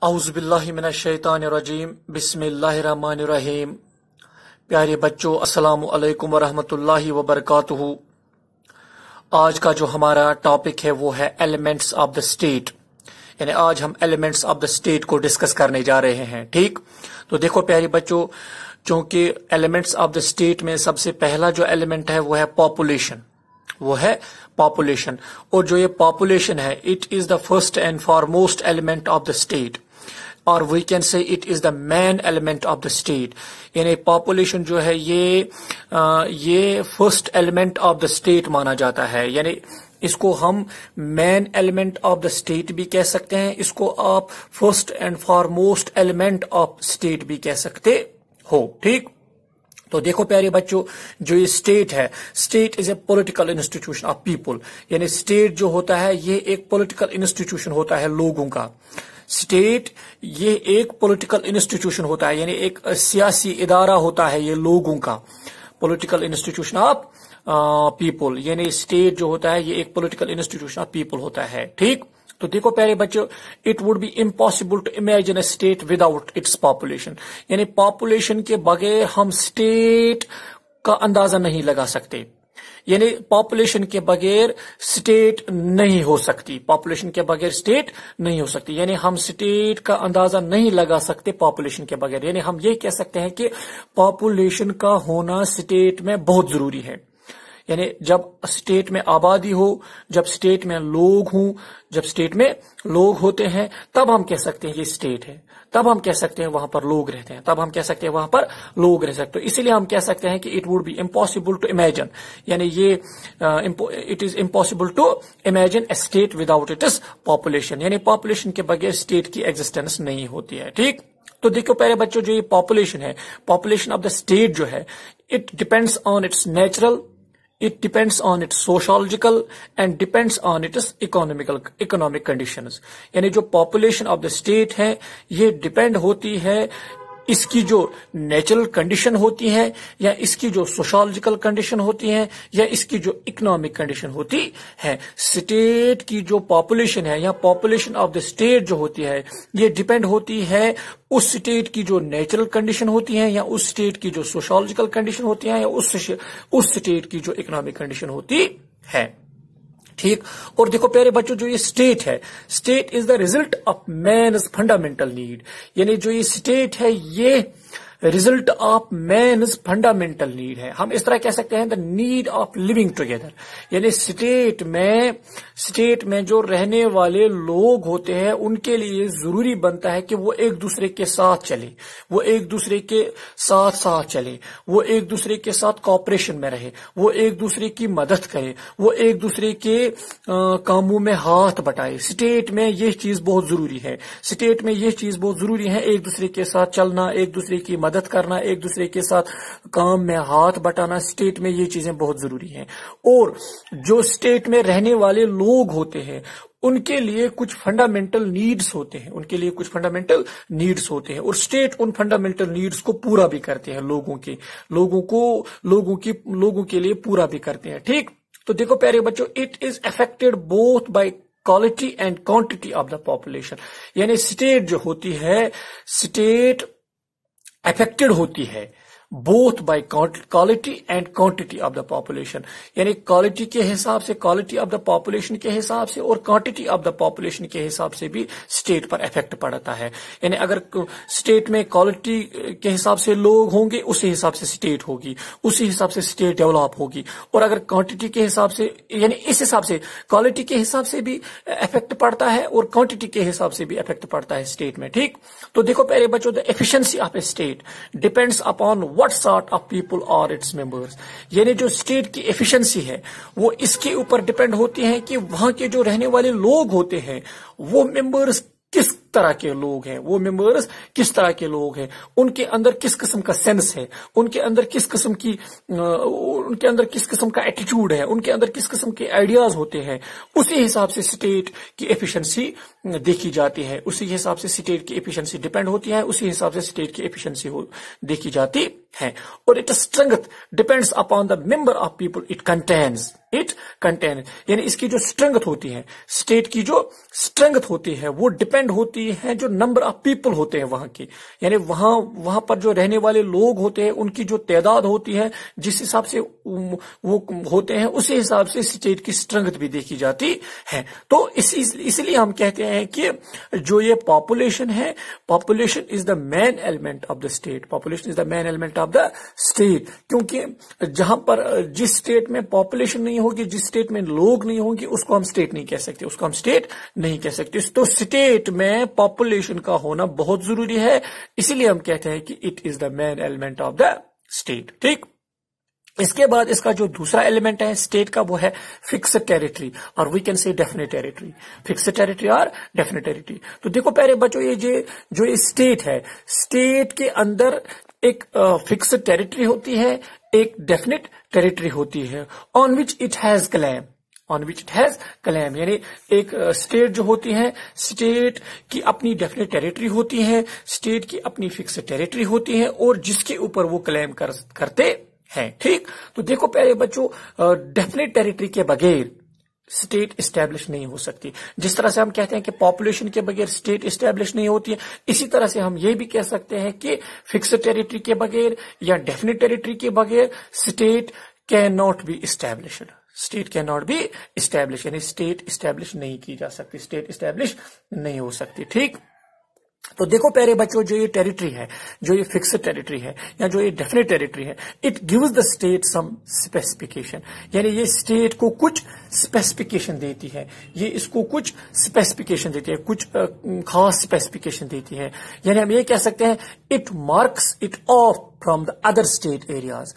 اعوذ باللہ من الشیطان الرجیم بسم اللہ الرحمن الرحیم۔ پیارے بچوں، السلام علیکم ورحمۃ اللہ وبرکاتہ۔ آج کا جو ہمارا ٹاپک ہے وہ ہے ایلیمنٹس آف دا اسٹیٹ، یعنی آج ہم ایلیمنٹس آف دا اسٹیٹ کو ڈسکس کرنے جا رہے ہیں۔ ٹھیک، تو دیکھو پیارے بچوں، چونکہ ایلیمنٹس آف دا اسٹیٹ میں سب سے پہلا جو ایلیمنٹ ہے وہ ہے پاپولیشن، اور جو یہ پاپولیشن ہے it is the first and foremost element of the state, اور we can say it is the main element of the state, یعنی پاپولیشن جو ہے یہ first element of the state مانا جاتا ہے، یعنی اس کو ہم main element of the state بھی کہہ سکتے ہیں، اس کو آپ first and foremost element of state بھی کہہ سکتے ہو۔ ٹھیک، تو دیکھو پیارے بچوں، جو یہ اسٹیٹ ہے، state is a political institution of people, یعنی اسٹیٹ جو ہوتا ہے یہ ایک پولیٹیکل انسٹیٹیوشن ہوتا ہے لوگوں کا۔ اسٹیٹ یہ ایک پولیٹیکل انسٹیٹیوشن ہوتا ہے، یعنی ایک سیاسی ادارہ ہوتا ہے یہ لوگوں کا، پولیٹیکل انسٹیٹیوشن آف پیپل، یعنی اسٹیٹ جو ہوتا ہے یہ ایک پولیٹیکل انسٹیٹیوشن آف پیپل ہوتا ہے۔ ٹھیک، تو دیکھو پیارے بچوں، it would be impossible to imagine a state without its population, یعنی پاپولیشن کے بغیر ہم اسٹیٹ کا اندازہ نہیں لگا سکتے، یعنی پاپولیشن کے بغیر اسٹیٹ نہیں ہو سکتی، پاپولیشن کے بغیر اسٹیٹ نہیں ہو سکتی، یعنی ہم اسٹیٹ کا اندازہ نہیں لگا سکتے پاپولیشن کے بغیر، یعنی ہم یہ کہہ سکتے ہیں کہ پاپولیشن کا ہونا اسٹیٹ میں بہت ضروری ہے، یعنی جب اسٹیٹ میں آبادی ہو، جب اسٹیٹ میں لوگ ہوں، جب اسٹیٹ میں لوگ ہوتے ہیں تب ہم کہہ سکتے ہیں یہ اسٹیٹ ہے، تب ہم کہہ سکتے ہیں وہاں پر لوگ رہتے ہیں، تب ہم کہہ سکتے ہیں وہاں پر لوگ رہ سکتے ہیں، اسی لیے ہم کہہ سکتے ہیں کہ it would be impossible to imagine, یعنی یہ it is impossible to imagine a state without its population, یعنی پاپولیشن کے بغیر اسٹیٹ کی ایگزسٹنس نہیں ہوتی ہے۔ ٹھیک، تو دیکھو پیارے بچوں، جو یہ پاپولیشن ہے، پاپولیشن آف دا اسٹیٹ جو ہے، it depends on its natural, it depends on its sociological and depends on its economic conditions، یعنی جو population of the state ہے یہ ڈپینڈ ہوتی ہے اس کی جو نیچرل کنڈیشن ہوتی ہے، یا اس کی جو سوشالوجیکل کنڈیشن ہوتی ہے، یا اس کی جو اکنامک کنڈیشن ہوتی ہے۔ اسٹیٹ کی جو پاپولیشن ہے یا پاپولیشن آف دا اسٹیٹ جو ہوتی ہے یہ ڈپینڈ ہوتی ہے اس اسٹیٹ کی جو نیچرل کنڈیشن ہوتی ہے، یا اس اسٹیٹ کی جو سوشالوجیکل کنڈیشن ہوتی ہے، یا اس اسٹیٹ کی جو اکنامک کنڈیشن ہوتی ہے۔ ٹھیک، اور دیکھو پیارے بچوں، جو یہ اسٹیٹ ہے، state is the result of man's fundamental need, یعنی جو یہ اسٹیٹ ہے یہ result of man's fundamental need ہے، ہم اس طرح کہہ سکتے ہیں the need of living together, یعنی اسٹیٹ میں جو رہنے والے لوگ ہوتے ہیں ان کے لیے ضروری بنتا ہے کہ وہ ایک دوسرے کے ساتھ چلے، وہ ایک دوسرے کے ساتھ چلے، وہ ایک دوسرے کے ساتھ کوآپریشن میں رہے، وہ ایک دوسرے کی مدد کرے، وہ ایک دوسرے کے کاموں میں ہاتھ بٹائے۔ اسٹیٹ میں یہ چیز بہت ضروری ہے، اسٹیٹ میں یہ چیز بہت ضروری ہے، ایک دوسرے کے ساتھ چلنا، ایک دوسرے کی مدد کرنا، ایک دوسرے کے ساتھ کام میں ہاتھ بٹانا، اسٹیٹ میں یہ چیزیں بہت ضروری ہیں۔ اور جو اسٹیٹ میں رہنے والے لوگ ہوتے ہیں ان کے لیے کچھ فنڈامنٹل نیڈز ہوتے ہیں، اور اسٹیٹ ان فنڈامنٹل نیڈز کو پورا بھی کرتے ہیں، لوگوں کے لیے پورا بھی کرتے ہیں۔ ٹھیک، تو دیکھو پیارے بچوں، it is affected both by quality and quantity of the population, یعنی اسٹیٹ جو ہوتی ہے، اسٹیٹ افیکٹڈ ہوتی ہے both by quality and quantity of the population، یعنی کوالٹی کے حساب سے، کوالٹی آف دا پاپولیشن کے حساب سے، اور کوانٹٹی آف دا پاپولیشن کے حساب سے بھی اسٹیٹ پر افیکٹ پڑتا ہے، یعنی اگر اسٹیٹ میں کوالٹی کے حساب سے لوگ ہوں گے اسی حساب سے اسٹیٹ ہوگی، اسی حساب سے اسٹیٹ ڈیولپ ہوگی، اور اگر کوانٹٹی کے حساب سے، یعنی اس حساب سے کوالٹی کے حساب سے بھی افیکٹ پڑتا ہے اور کوانٹٹی کے حساب سے بھی افیکٹ پڑتا ہے اسٹیٹ میں۔ ٹھیک، تو دیکھو پیارے بچوں، the efficiency of a state depends upon what sort of people are its members، یعنی جو اسٹیٹ کی ایفیشنسی ہے وہ اس کے اوپر ڈیپینڈ ہوتی ہے کہ وہاں کے جو رہنے والے لوگ ہوتے ہیں وہ ممبرز کس طرح کے لوگ ہیں، ان کے اندر کس قسم کا سینس ہے، ان کے اندر کس قسم کا ایٹیٹیوڈ ہے، ان کے اندر کس قسم کے آئیڈیاز ہوتے ہیں، اسی حساب سے اسٹیٹ کی ایفیشنسی دیکھی جاتی ہے، اسی حساب سے اسٹیٹ کی ایفیشنسی ڈیپینڈ ہوتی ہے، اسی حساب سے اسٹیٹ کی ایفیشنسی دیکھی جاتی ہیں اور it strength depends upon the member of people it contains یعنی اس کی جو اسٹرینگتھ ہوتی ہے اسٹیٹ کی جو اسٹرینگتھ ہوتی ہے وہ ڈپینڈ ہوتی ہے جو نمبر آف پیپل ہوتے ہیں وہاں کی، یعنی وہاں پر جو رہنے والے لوگ ہوتے ہیں ان کی جو تعداد ہوتی ہے جس حساب سے وہ ہوتے ہیں اسی حساب سے اسٹیٹ کی اسٹرینگتھ بھی دیکھی جاتی ہے۔ تو اس لیے ہم کہتے ہیں کہ جو یہ پاپولیشن ہے، population is the main element of the state, population is the main element of the state, کیونکہ جہاں پر جس اسٹیٹ میں پاپولیشن نہیں ہوگی، جس اسٹیٹ میں لوگ نہیں ہوں گے، اس کو ہم اسٹیٹ نہیں کہہ سکتے، اس کو ہم اسٹیٹ نہیں کہہ سکتے۔ تو اسٹیٹ میں پاپولیشن کا ہونا بہت ضروری ہے، اسی لیے ہم کہتے ہیں کہ it is the main element of the state. ٹھیک، اس کے بعد اس کا جو دوسرا ایلیمنٹ ہے اسٹیٹ کا وہ ہے فکسڈ ٹیریٹری، اور we can say definite territory, fixed territory اور ڈیفینٹ ٹیریٹری۔ تو دیکھو پیارے بچوں، یہ جو اسٹیٹ ہے، اسٹیٹ کے اندر ایک فکسڈ ٹیریٹری ہوتی ہے، ایک ڈیفینٹ ٹیریٹری ہوتی ہے، آن وچ اٹ ہیز کلیم، یعنی ایک اسٹیٹ جو ہوتی ہے، اسٹیٹ کی اپنی ڈیفینٹ ٹیریٹری ہوتی ہے، اسٹیٹ کی اپنی فکسڈ ٹیریٹری ہوتی ہے، اور جس کے اوپر وہ کلیم کرتے ہیں۔ ٹھیک، تو دیکھو پیارے بچوں، ڈیفینٹ ٹیریٹری کے بغیر اسٹیٹ اسٹیبلش نہیں ہو سکتی، جس طرح سے ہم کہتے ہیں کہ پاپولیشن کے بغیر اسٹیٹ اسٹیبلش نہیں ہوتی ہے، اسی طرح سے ہم یہ بھی کہہ سکتے ہیں کہ فکسڈ ٹیریٹری کے بغیر یا ڈیفینٹ ٹیریٹری کے بغیر state can not be established, state can not be establish, یعنی اسٹیٹ اسٹیبلش نہیں کی جا سکتی، اسٹیٹ اسٹیبلش نہیں ہو سکتی۔ ٹھیک، تو دیکھو پیارے بچوں، جو یہ ٹیریٹری ہے، جو یہ فکسڈ ٹیریٹری ہے یا جو یہ ڈیفینٹ ٹیریٹری ہے، it gives the state some specification, یعنی یہ اسٹیٹ کو کچھ اسپیسیفکیشن دیتی ہے، یہ اس کو کچھ اسپیسیفکیشن دیتی ہے، کچھ خاص اسپیسیفکیشن دیتی ہے، یعنی ہم یہ کہہ سکتے ہیں it marks it of from the other state areas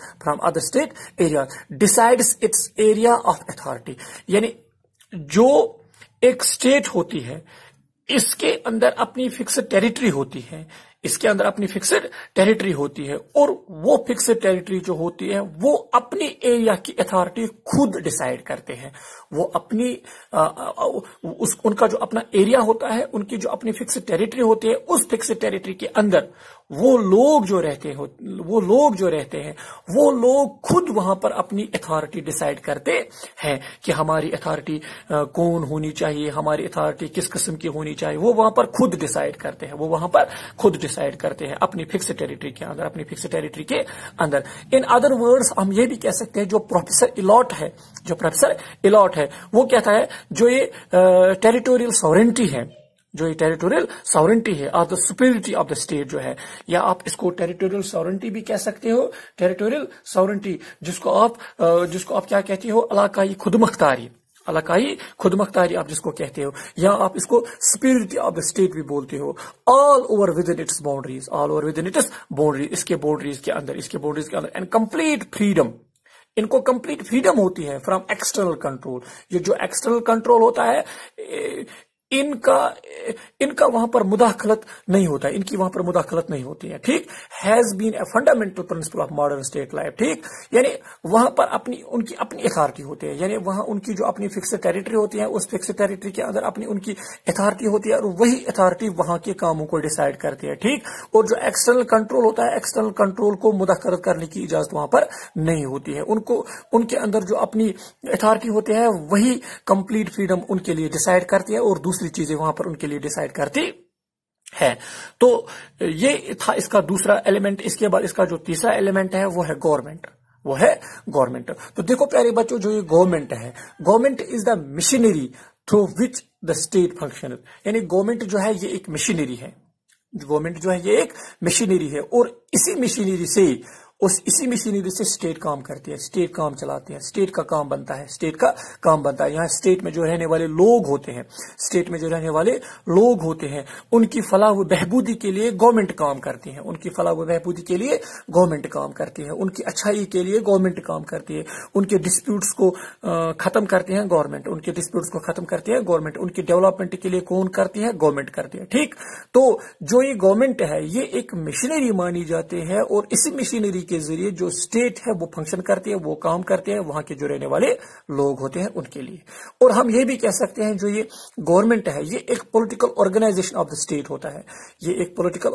decides its area of authority، یعنی جو ایک اسٹیٹ ہوتی ہے اس کے اندر اپنی فکسڈ ٹیریٹری ہوتی ہے، اس کے اندر اپنی فکسڈ ٹیریٹری ہوتی ہے، اور وہ فکسڈ ٹیریٹری جو ہوتی ہے وہ اپنی ایریا کی اتھارٹی خود ڈیسائیڈ کرتے ہیں، وہ اپنی ان کا جو اپنا ایریا ہوتا ہے، ان کی جو اپنی فکسڈ ٹیریٹری ہوتی ہے، اس فکسڈ ٹیریٹری کے اندر وہ لوگ جو رہتے ہیں وہ لوگ خود وہاں پر اپنی اتھارٹی ڈیسائیڈ کرتے ہیں کہ ہماری اتھارٹی کون ہونی چاہیے، ہماری اتھارٹی کس قسم کی ہونی چاہیے، وہ وہاں پر خود ڈیسائیڈ کرتے ہیں، اپنی فکسڈ ٹیریٹری کے اندر، ان ادر ورڈز ہم یہ بھی کہہ سکتے ہیں جو پروفیسر ایلوٹ ہے وہ کہتا ہے جو یہ ٹیریٹوریل ساورنٹی ہے of the superiority of the state جو ہے، یا آپ اس کو ٹیریٹوریل ساورنٹی بھی کہہ سکتے ہو، ٹیریٹوریل ساورنٹی جس کو آپ کیا کہتے ہو، علاقائی خود مختاری آپ جس کو کہتے ہو، یا آپ اس کو سپیریٹی آف دا اسٹیٹ بھی بولتے ہو، all over within its boundaries, اس کے باؤنڈریز کے اندر اینڈ کمپلیٹ فریڈم، ان کو کمپلیٹ فریڈم ہوتی ہے فرام ایکسٹرنل کنٹرول، یہ جو ایکسٹرنل کنٹرول ہوتا ہے ان کا وہاں پر مداخلت نہیں ہوتا ہے، ان کی وہاں پر مداخلت نہیں ہوتی ہے۔ ٹھیک، has been a fundamental principle of modern state life. ٹھیک، یعنی وہاں پر ان کی اپنی اتھارٹی ہوتی ہے، یعنی وہاں ان کی جو اپنی فکسڈ ٹیریٹری ہوتی ہے، اس فکسڈ ٹیریٹری کے اندر ان کی اتھارٹی ہوتی ہے، اور وہی اتھارٹی وہاں کے کاموں کو ڈیسائیڈ کرتی ہے۔ ٹھیک، اور جو ایکسٹرنل کنٹرول ہوتا ہے، ایکسٹرنل کنٹرول کو مداخلت کرنے کی اجازت وہاں پر نہیں ہوتی ہے، ان کے اندر جو اپنی اتھارٹی ہوتی ہے وہی کمپلیٹ فریڈم ان کے لیے ڈیسائیڈ کرتی ہے، اور دوسری چیزیں وہاں پر ان کے لیے ڈیسائیڈ کرتی ہے۔ تو یہ تھا اس کا دوسرا ایلیمنٹ۔ اس کے بعد اس کا جو تیسرا ایلیمنٹ ہے وہ ہے گورنمنٹ۔ تو دیکھو پیارے بچوں، جو یہ government is the machinery through which the state function, یعنی گورنمنٹ جو ہے یہ ایک مشینری ہے، اور اسی مشینری سے اسٹیٹ کام کرتی ہے، اسٹیٹ کام چلاتے ہیں، اسٹیٹ کا کام بنتا ہے، یہاں اسٹیٹ میں جو رہنے والے لوگ ہوتے ہیں ان کی فلاح و بہبودی کے لیے گورنمنٹ کام کرتی ہے، ان کی اچھائی کے لیے گورنمنٹ کام کرتی ہے، ان کے ڈسپیوٹس کو ختم کرتے ہیں گورنمنٹ، ان کی ڈیولپمنٹ کے لیے کون کرتی ہے؟ گورنمنٹ کرتی ہے۔ ٹھیک، تو جو یہ گورنمنٹ ہے یہ ایک مشینری مانی جاتی ہے، اور اسی مشینری کے ذریعے جو اسٹیٹ ہے وہ فنکشن کرتی ہے، وہ کام کرتے ہیں وہاں کے جو رہنے والے لوگ ہوتے ہیں ان کے لیے. اور ہم یہ بھی کہہ سکتے ہیں جو یہ گورنمنٹ ہے یہ ایک political organization of the state ہوتا ہے. یہ ایک پولیٹیکل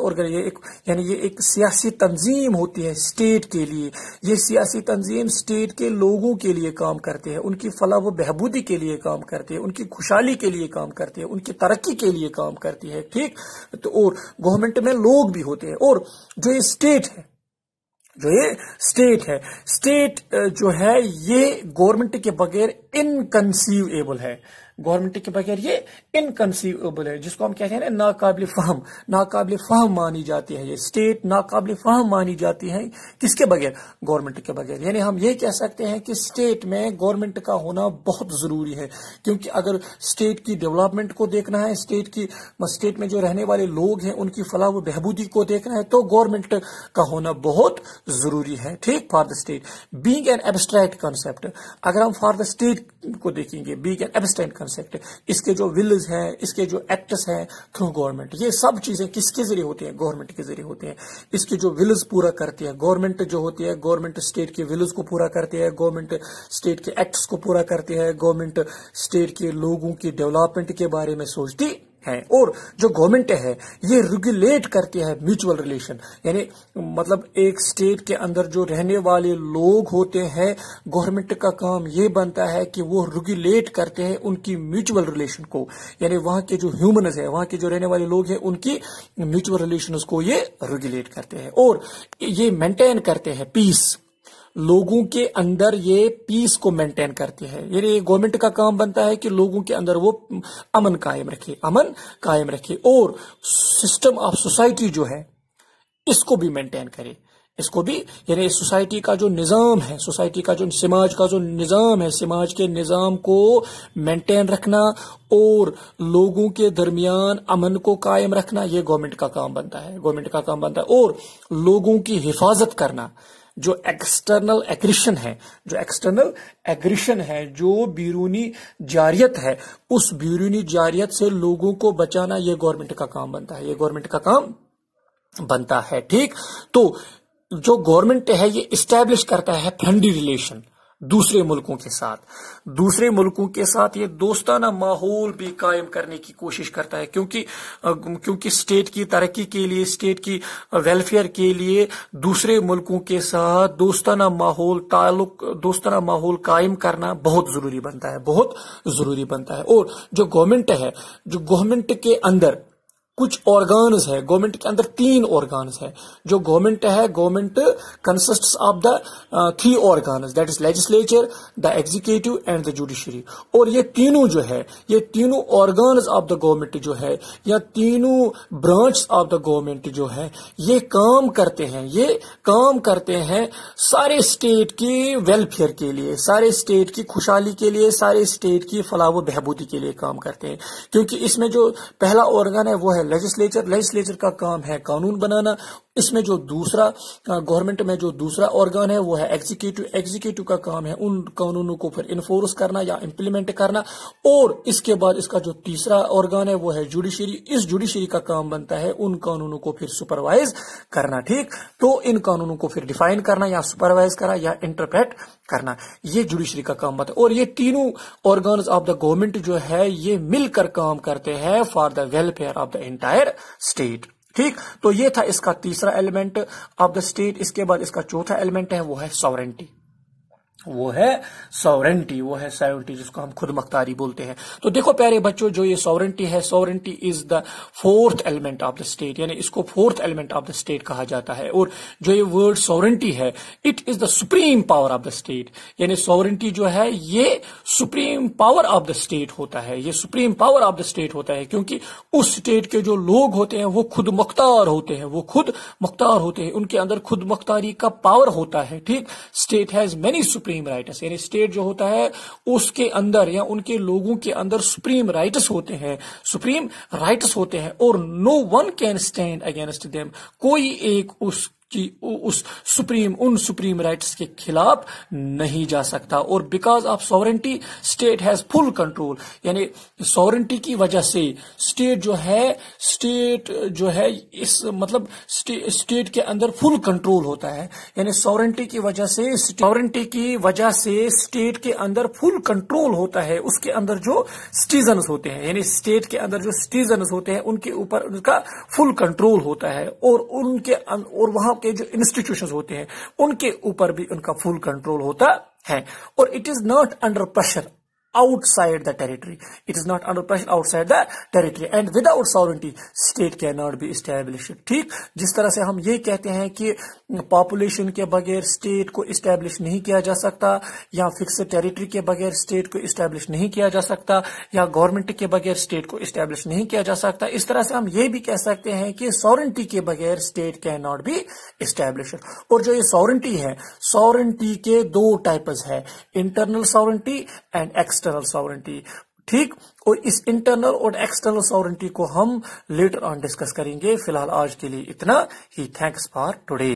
یعنی یہ ایک سیاسی تنظیم ہوتی ہے اسٹیٹ کے لیے. یہ سیاسی تنظیم اسٹیٹ کے لوگوں کے لیے کام کرتے ہیں، ان کی فلاح و بہبودی کے لیے کام کرتے ہیں، ان کی خوشحالی کے لیے کام کرتے ہیں، ان کی ترقی کے لیے کام کرتی ہے. ٹھیک، تو اور گورنمنٹ میں لوگ بھی ہوتے ہیں. اور جو یہ اسٹیٹ ہے اسٹیٹ جو ہے یہ گورنمنٹ کے بغیر انکنسیویبل ہے. گورنمنٹ کے بغیر یہ انکنسیویبل ہے، جس کو ہم کہتے ہیں نا ناقابل فہم مانی جاتی ہے. یہ اسٹیٹ ناقابل فہم مانی جاتی ہے کس کے بغیر؟ گورنمنٹ کے بغیر. یعنی ہم یہ کہہ سکتے ہیں کہ اسٹیٹ میں گورنمنٹ کا ہونا بہت ضروری ہے، کیونکہ اگر اسٹیٹ کی ڈیولپمنٹ کو دیکھنا ہے، اسٹیٹ میں جو رہنے والے لوگ ہیں ان کی فلاح و بہبودی کو دیکھنا ہے تو گورنمنٹ کا ہونا بہت ضروری ہے. ٹھیک، for the state being an abstract concept. اگر ہم فار دا اسٹیٹ کو دیکھیں گے بینگ این ایبسٹریکٹ کنسپٹ، اس کے جو ولز ہیں، اس کے جو ایکٹس ہیں تھرو گورنمنٹ، یہ سب چیزیں کس کے ذریعے ہوتی ہیں؟ گورنمنٹ کے ذریعے ہوتے ہیں. اس کے جو ولز پورا کرتی ہے گورنمنٹ جو ہوتی ہے، گورنمنٹ اسٹیٹ کے ولز کو پورا کرتی ہے، گورنمنٹ اسٹیٹ کے ایکٹس کو پورا کرتی ہے، گورنمنٹ اسٹیٹ کے لوگوں کی ڈیولپمنٹ کے بارے میں سوچتی ہے. اور جو گورنمنٹ ہے یہ ریگولیٹ کرتی ہے میوچل ریلیشن. یعنی مطلب ایک اسٹیٹ کے اندر جو رہنے والے لوگ ہوتے ہیں، گورنمنٹ کا کام یہ بنتا ہے کہ وہ ریگولیٹ کرتے ہیں ان کی میوچل ریلیشن کو. یعنی وہاں کے جو ہیومنز ہیں، وہاں کے جو رہنے والے لوگ ہیں، ان کی میوچل ریلیشنز کو یہ ریگولیٹ کرتے ہیں اور یہ مینٹین کرتے ہیں پیس. لوگوں کے اندر یہ پیس کو مینٹین کرتی ہے. یعنی گورنمنٹ کا کام بنتا ہے کہ لوگوں کے اندر وہ امن قائم رکھے اور سسٹم آف سوسائٹی جو ہے اس کو بھی مینٹین کرے. اس کو بھی یعنی سوسائٹی کا جو نظام ہے، سوسائٹی کا جو سماج کا جو نظام ہے، سماج کے نظام کو مینٹین رکھنا اور لوگوں کے درمیان امن کو قائم رکھنا، یہ گورنمنٹ کا کام بنتا ہے. اور لوگوں کی حفاظت کرنا. جو ایکسٹرنل ایگریشن ہے، جو بیرونی جاریت ہے، اس بیرونی جاریت سے لوگوں کو بچانا، یہ گورنمنٹ کا کام بنتا ہے. ٹھیک، تو جو گورنمنٹ ہے یہ اسٹیبلش کرتا ہے فرینڈلی ریلیشن دوسرے ملکوں کے ساتھ یہ دوستانہ ماحول بھی قائم کرنے کی کوشش کرتا ہے، کیونکہ اسٹیٹ کی ترقی کے لیے، اسٹیٹ کی ویلفیئر کے لیے دوسرے ملکوں کے ساتھ دوستانہ ماحول قائم کرنا بہت ضروری بنتا ہے. اور جو گورنمنٹ کے اندر کچھ آرگانز ہے، گورنمنٹ کے اندر 3 آرگانز ہے. جو government consists of the 3 organs, that is legislature, the executive and the judiciary. اور یہ تینوں آرگانز آف دا گورنمنٹ جو ہے، یا تینوں برانچ آف دا گورنمنٹ جو ہے، یہ کام کرتے ہیں سارے اسٹیٹ کی ویلفیئر کے لیے، سارے اسٹیٹ کی خوشحالی کے لیے، سارے اسٹیٹ کی فلاح و بہبودی کے لیے کام کرتے ہیں. کیونکہ اس میں جو پہلا آرگن ہے وہ ہے لیجسلیچر کا کام ہے قانون بنانا. اس میں جو گورنمنٹ میں جو دوسرا آرگن ہے وہ ہے ایگزیکٹو کا کام ہے ان قانونوں کو پھر انفورس کرنا یا امپلیمنٹ کرنا. اور اس کے بعد اس کا جو تیسرا آرگن ہے وہ ہے جوڈیشری. اس جوڈیشری کا کام بنتا ہے ان قانونوں کو پھر سپروائز کرنا. ٹھیک، تو ان قانونوں کو پھر ڈیفائن کرنا یا سپروائز کرنا یا انٹرپریٹ کرنا، یہ جوڈیشری کا کام بنتا ہے. اور یہ تینوں آرگنز آف دا گورنمنٹ جو ہے یہ مل کر کام کرتے ہیں for the welfare of the entire state. ٹھیک، تو یہ تھا اس کا تیسرا ایلیمنٹ آف دا اسٹیٹ. اس کے بعد اس کا چوتھا ایلیمنٹ ہے وہ ہے ساورنٹی. وہ ہے ساورنٹی جس کو ہم خود مختاری بولتے ہیں. تو دیکھو پیارے بچوں، جو یہ ساورنٹی ہے، sovereignty is the 4th element of the state. یعنی اس کو 4th element of the state کہا جاتا ہے. اور جو یہ ورڈ ساورنٹی ہے، it is the supreme power of the state. یعنی ساورنٹی جو ہے یہ supreme power of the state ہوتا ہے. یہ supreme power of the state ہوتا ہے کیونکہ اس اسٹیٹ کے جو لوگ ہوتے ہیں وہ خود مختار ہوتے ہیں. ان کے اندر خود مختاری کا پاور ہوتا ہے. ٹھیک، state has many supreme rights. یعنی اسٹیٹ جو ہوتا ہے اس کے اندر یا ان کے لوگوں کے اندر سپریم رائٹس ہوتے ہیں اور no one can stand against them. کوئی ایک کہ اس سپریم رائٹس کے خلاف نہیں جا سکتا. اور because of sovereignty state has full control, یعنی سورنٹی کی وجہ سے اسٹیٹ جو ہے اس مطلب اسٹیٹ کے اندر فل کنٹرول ہوتا ہے. یعنی سورنٹی کی وجہ سے اسٹیٹ کے اندر فل کنٹرول ہوتا ہے. اس کے اندر جو سٹیزنز ہوتے ہیں، یعنی اسٹیٹ کے اندر جو سٹیزنز ہوتے ہیں ان کے اوپر ان کا فل کنٹرول ہوتا ہے. اور وہاں کے جو انسٹیٹیوشنز ہوتے ہیں ان کے اوپر بھی ان کا فل کنٹرول ہوتا ہے. اور it is not under pressure outside the territory. It is not under pressure outside the territory. And without sovereignty, state cannot be established. ٹھیک، جس طرح سے ہم یہ کہتے ہیں کہ پاپولیشن کے بغیر اسٹیٹ کو اسٹیبلش نہیں کیا جا سکتا، یا فکسڈ ٹیریٹری کے بغیر اسٹیٹ کو اسٹیبلش نہیں کیا جا سکتا، یا گورنمنٹ کے بغیر اسٹیٹ کو اسٹیبلش نہیں کیا جا سکتا، اس طرح سے ہم یہ بھی کہہ سکتے ہیں کہ سورنٹی کے بغیر state can not be establish. اور جو یہ سورنٹی ہے، سورنٹی کے دو ٹائپز ہے، انٹرنل سورنٹی اینڈ ایکسٹرنل سورنٹی. ٹھیک، اور اس انٹرنل اور ایکسٹرنل سورنٹی کو ہم لیٹر آن ڈسکس کریں گے. فی الحال آج کے لیے اتنا ہی. Thanks for today.